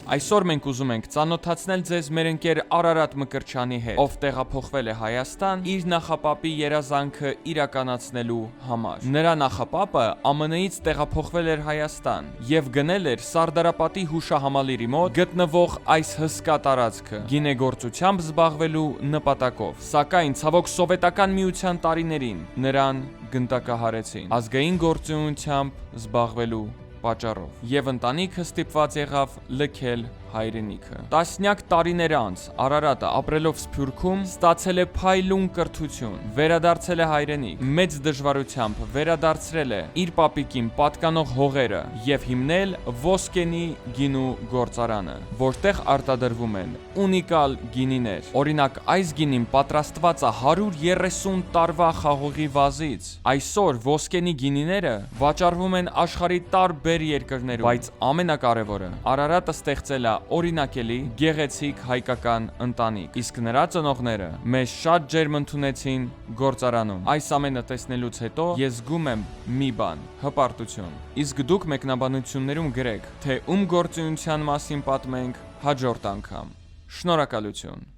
Այսօր մենք ուզում ենք ծանոթացնել ձեզ մեր ընկեր Արարատ Մկրտչյանի հետ, ով տեղափոխվել է Հայաստան իր նախապապի երազանքը իրականացնելու համար։ Նրա նախապապը ԱՄՆ-ից տեղափոխվել էր Հայաստան եւ գնել էր Սարդարապատի հուշահամալիրի մոտ գտնվող այս հսկա տարածքը գինեգործությամբ զբաղվելու նպատակով։ Սակայն ցավոք Սովետական Միության տարիներին նրան գնդակահարեցին ազգային գործունեությամբ զբաղվելու պատճառով եւ ընտանիքը ստիպված եղավ լքել հայրենիքը։ Տասնյակ տարիներ անց Արարատը ապրելով Սփյուռքում ստացել է փայլուն կրթություն, վերադարձել է հայրենիք, մեծ դժվարությամբ վերադարձրել է իր պապիկին պատկանող հողերը եւ հիմնել Ոսկենի գինու գործարանը, որտեղ արտադրվում են ունիկալ գինիներ։ Օրինակ, այս գինին պատրաստված է 130 տարվա խաղողի վազից։ Այսօր Ոսկենի գինիները վաճառվում են աշխարհի տարբեր երկրներում, բայց ամենակարևորը Արարատը ստեղծել է օրինակելի, գեղեցիկ հայկական ընտանիք, իսկ նրա ծնողները մեզ շատ ջերմ ընդունեցին գործարանում։ Այս ամենը տեսնելուց հետո ես զգում եմ մի բան՝ հպարտություն։ Իսկ դուք մեկնաբանություններում գրեք, թե ում գործունեության մասին պատմենք հաջորդ անգամ։ Շնորհակալություն։